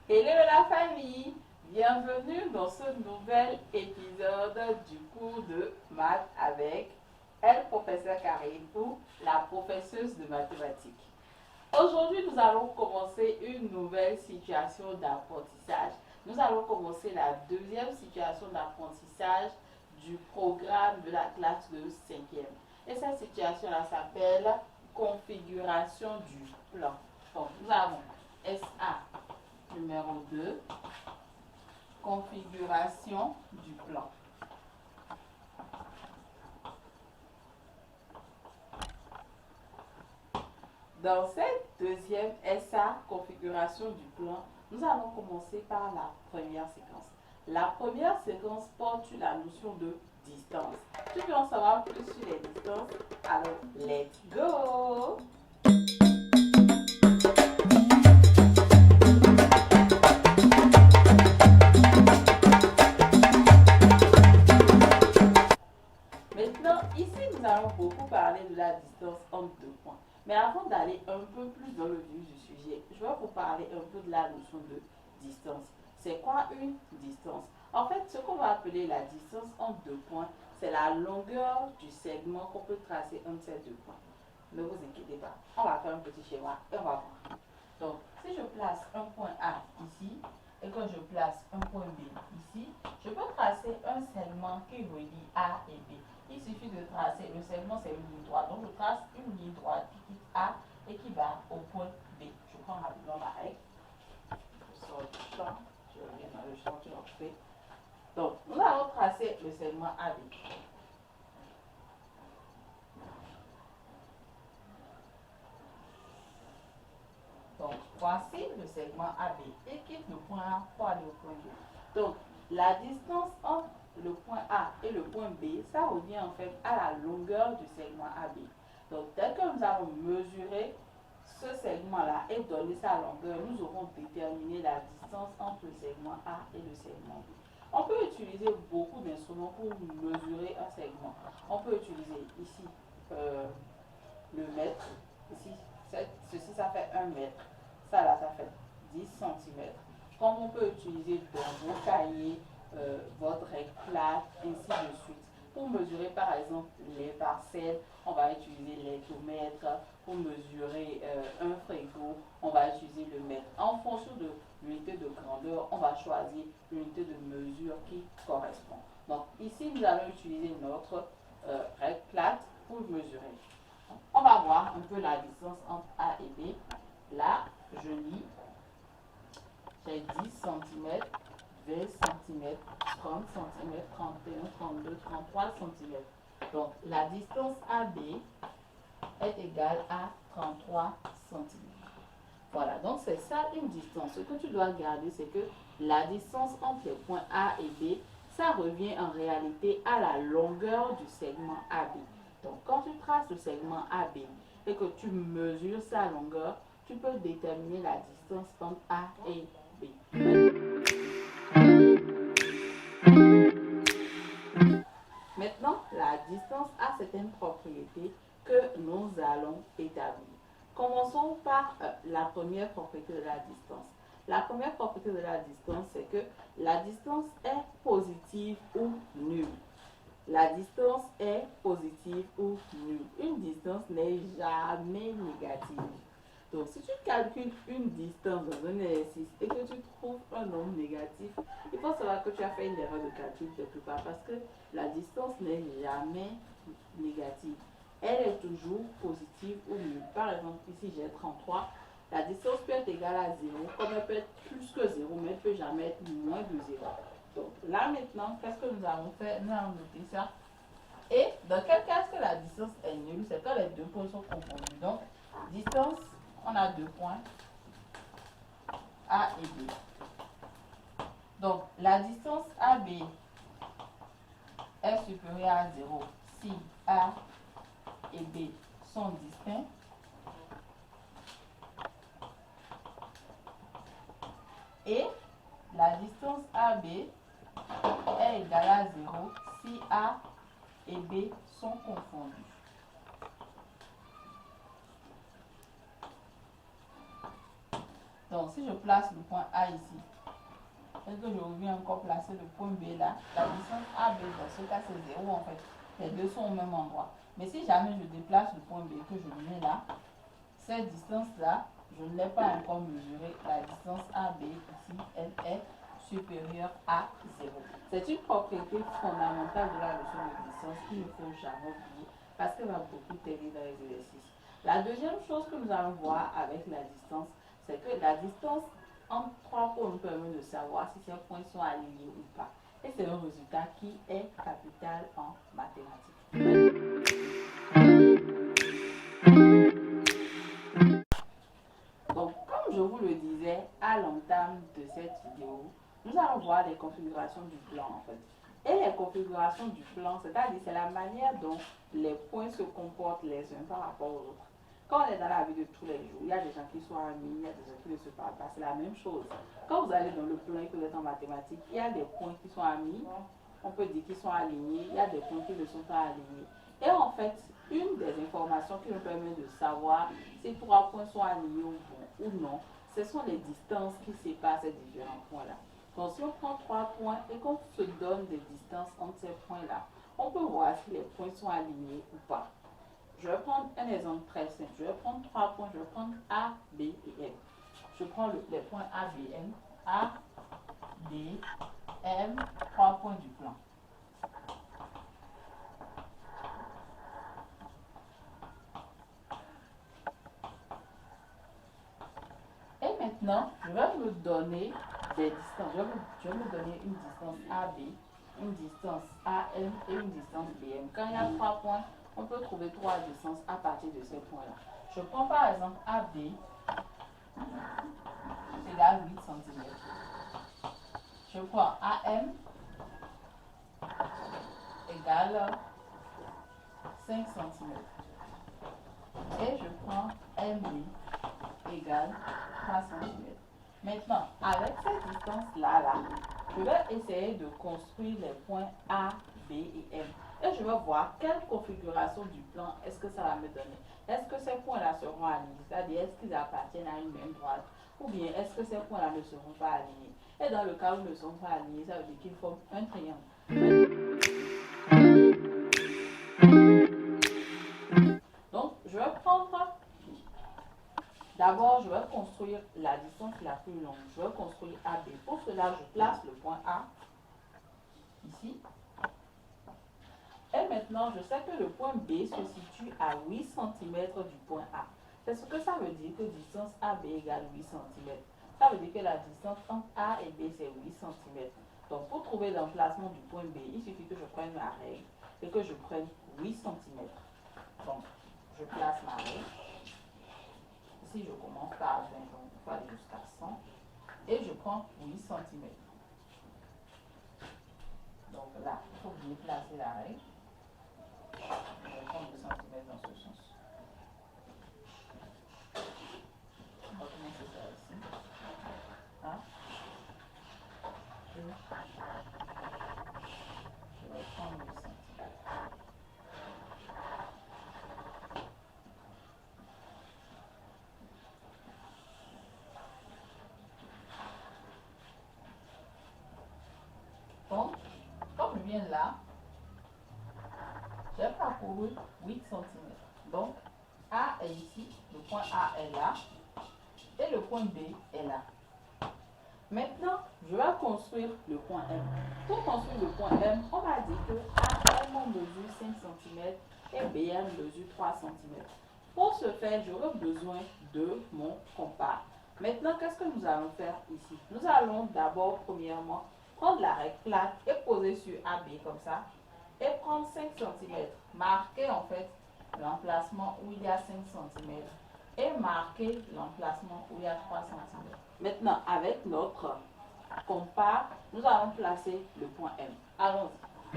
Hello la famille, bienvenue dans ce nouvel épisode du cours de maths avec elle, professeur Karine, ou la professeuse de mathématiques. Aujourd'hui, nous allons commencer une nouvelle situation d'apprentissage. Nous allons commencer la deuxième situation d'apprentissage du programme de la classe de 5e. Et cette situation-là s'appelle configuration du plan. Donc, nous avons SA numéro 2, configuration du plan. Dans cette deuxième SA, configuration du plan, nous allons commencer par la première séquence. La première séquence porte sur la notion de distance. Tu veux en savoir plus sur les distances? Alors, let's go! Maintenant, ici, nous allons beaucoup parler de la distance entre deux points. Mais avant d'aller un peu plus dans le vif du sujet, je vais vous parler un peu de la notion de distance. C'est quoi une distance? En fait, ce qu'on va appeler la distance entre deux points, c'est la longueur du segment qu'on peut tracer entre ces deux points. Ne vous inquiétez pas, on va faire un petit schéma et on va voir. Donc, si je place un point A ici et que je place un point B ici, je peux tracer un segment qui relie A et B. Il suffit de tracer, le segment c'est une ligne droite, donc je trace une ligne droite qui quitte A et qui va au point B. Je prends rapidement ma règle, je sors du champ, je reviens dans le champ, je l'en fais. Donc, nous allons tracer le segment AB. Donc, voici le segment AB et quitte le point A pour aller au point B. Donc, la distance entre le point A et le point B, ça revient en fait à la longueur du segment AB. Donc, dès que nous allons mesurer ce segment-là et donner sa longueur, nous aurons déterminé la distance entre le segment A et le segment B. On peut utiliser beaucoup d'instruments pour mesurer un segment. On peut utiliser ici le mètre. Ici, ceci, ça fait 1 mètre. Ça, là, ça fait 10 cm. Comme on peut utiliser dans vos cahiers, votre règle plate, ainsi de suite. Pour mesurer, par exemple, les parcelles, on va utiliser l'hectomètre. Pour mesurer un frigo, on va utiliser le mètre. En fonction de l'unité de grandeur, on va choisir l'unité de mesure qui correspond. Donc, ici, nous allons utiliser notre règle plate pour mesurer. On va voir un peu la distance entre A et B. Là, je lis, j'ai 10 cm, 20 cm, 30 cm, 31, 32, 33 cm. Donc, la distance AB est égale à 33 cm. Voilà, donc c'est ça une distance. Ce que tu dois garder, c'est que la distance entre les points A et B, ça revient en réalité à la longueur du segment AB. Donc, quand tu traces le segment AB et que tu mesures sa longueur, tu peux déterminer la distance entre A et B. Maintenant, la distance a certaines propriétés que nous allons établir. Commençons par la première propriété de la distance. La première propriété de la distance, c'est que la distance est positive ou nulle. La distance est positive ou nulle. Une distance n'est jamais négative. Donc, si tu calcules une distance dans un exercice et que tu trouves un nombre négatif, il faut savoir que tu as fait une erreur de calcul quelque part parce que la distance n'est jamais négative. Elle est toujours positive ou nulle. Par exemple, ici j'ai 33. La distance peut être égale à 0, comme elle peut être plus que 0, mais elle ne peut jamais être moins de 0. Donc là maintenant, qu'est-ce que nous allons faire? Nous allons noter ça. Et dans quel cas est-ce que la distance est nulle? C'est quand les deux pôles sont confondus. Donc, distance, on a deux points, A et B. Donc, la distance AB est supérieure à 0 si A et B sont distincts. Et la distance AB est égale à 0 si A et B sont confondus. Donc, si je place le point A ici, et que je reviens encore placer le point B là, la distance AB, dans ce cas, c'est 0 en fait. Les deux sont au même endroit. Mais si jamais je déplace le point B que je le mets là, cette distance-là, je ne l'ai pas encore mesurée. La distance AB ici, elle est supérieure à 0. C'est une propriété fondamentale de la notion de distance qu'il ne faut jamais oublier parce qu'elle va beaucoup t'aider dans les exercices. La deuxième chose que nous allons voir avec la distance, c'est que la distance entre trois points nous permet de savoir si ces points sont alignés ou pas. Et c'est un résultat qui est capital en mathématiques. Donc, comme je vous le disais à l'entame de cette vidéo, nous allons voir les configurations du plan en fait. Et les configurations du plan, c'est-à-dire c'est la manière dont les points se comportent les uns par rapport aux autres. Quand on est dans la vie de tous les jours, il y a des gens qui sont amis, il y a des gens qui ne se parlent pas, c'est la même chose. Quand vous allez dans le plan et que vous êtes en mathématiques, il y a des points qui sont amis, on peut dire qu'ils sont alignés, il y a des points qui ne sont pas alignés. Et en fait, une des informations qui nous permet de savoir si trois points sont alignés ou non, ce sont les distances qui séparent ces différents points-là. Donc, si on prend trois points et qu'on se donne des distances entre ces points-là, on peut voir si les points sont alignés ou pas. Je vais prendre un exemple très simple. Je vais prendre trois points. Je vais prendre A, B et M. Je prends les points A, B, M. A, B, M, trois points du plan. Et maintenant, je vais me donner des distances. Je vais me donner une distance AB, une distance AM et une distance BM. Quand il y a trois points, on peut trouver trois distances à partir de ces points-là. Je prends par exemple AB égale 8 cm. Je prends AM égale 5 cm. Et je prends MB égale 3 cm. Maintenant, avec cette distance-là, je vais essayer de construire les points A, B et M. Et je vais voir quelle configuration du plan est-ce que ça va me donner. Est-ce que ces points-là seront alignés? C'est-à-dire, est-ce qu'ils appartiennent à une même droite? Ou bien, est-ce que ces points-là ne seront pas alignés? Et dans le cas où ils ne sont pas alignés, ça veut dire qu'ils forment un triangle. Donc, je vais prendre... D'abord, je vais construire la distance la plus longue. Je vais construire AB. Pour cela, je place le point A ici. Et maintenant, je sais que le point B se situe à 8 cm du point A. C'est ce que ça veut dire que distance AB égale 8 cm. Ça veut dire que la distance entre A et B, c'est 8 cm. Donc, pour trouver l'emplacement du point B, il suffit que je prenne ma règle et que je prenne 8 cm. Donc, je place ma règle. Ici, je commence par 20, donc il faut aller jusqu'à 100. Et je prends 8 cm. Donc là, il faut bien placer la règle. Je vais prendre 2 cm dans ce sens. On va commencer ça ici. Hein? Et je vais prendre 8 cm. Donc, comme je viens là, j'ai parcouru 8 cm. Donc, A est ici, le point A est là, et le point B est là. Maintenant, je vais construire le point M. Pour construire le point M, on va dire que AM mesure 5 cm et BM mesure 3 cm. Pour ce faire, j'aurai besoin de mon compas. Maintenant, qu'est-ce que nous allons faire ici? Nous allons d'abord, premièrement, prendre la règle plate et poser sur AB comme ça. Et prendre 5 cm. Marquer en fait l'emplacement où il y a 5 cm. Et marquer l'emplacement où il y a 3 cm. Maintenant, avec notre compas, nous allons placer le point M. Allons-y.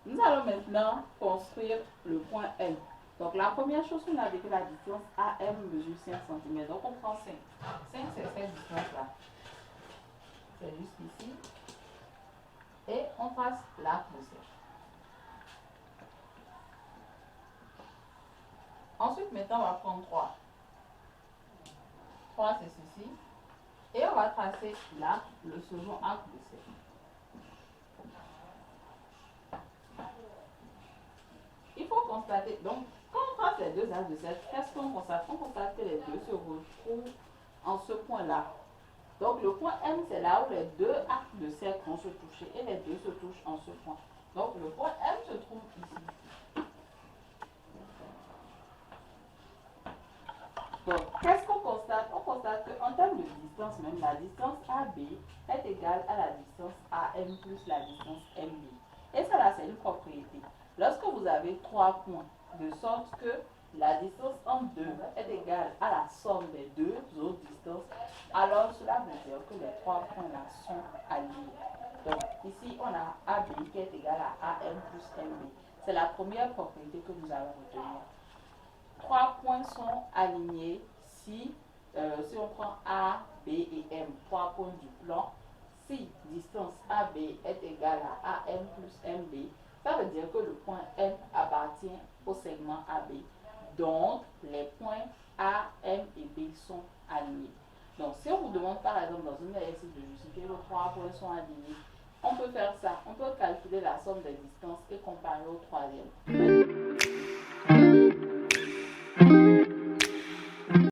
Nous allons maintenant construire le point M. Donc, la première chose qu'on a dit que la distance AM mesure 5 cm. Donc, on prend 5. 5, c'est cette distance-là. C'est juste ici. Et on passe la poussière. Ensuite, maintenant, on va prendre 3. 3, c'est ceci. Et on va tracer là le second arc de cercle. Il faut constater, donc, quand on trace les deux arcs de cercle, qu'est-ce qu'on constate? On constate que les deux se retrouvent en ce point-là. Donc, le point M, c'est là où les deux arcs de cercle vont se toucher et les deux se touchent en ce point. Donc, le point M se trouve ici. Donc, qu'est-ce qu'on constate? On constate qu'en termes de distance même, la distance AB est égale à la distance AM plus la distance MB. Et ça là, c'est une propriété. Lorsque vous avez 3 points, de sorte que la distance entre deux est égale à la somme des deux autres distances, alors cela veut dire que les 3 points là sont alignés. Donc, ici, on a AB qui est égal à AM plus MB. C'est la première propriété que nous allons retenir. 3 points sont alignés si on prend A, B et M, 3 points du plan. Si distance AB est égale à AM plus MB, ça veut dire que le point M appartient au segment AB. Donc, les points A, M et B sont alignés. Donc, si on vous demande par exemple dans une exercice de justifier que 3 points sont alignés, on peut faire ça. On peut calculer la somme des distances et comparer au troisième.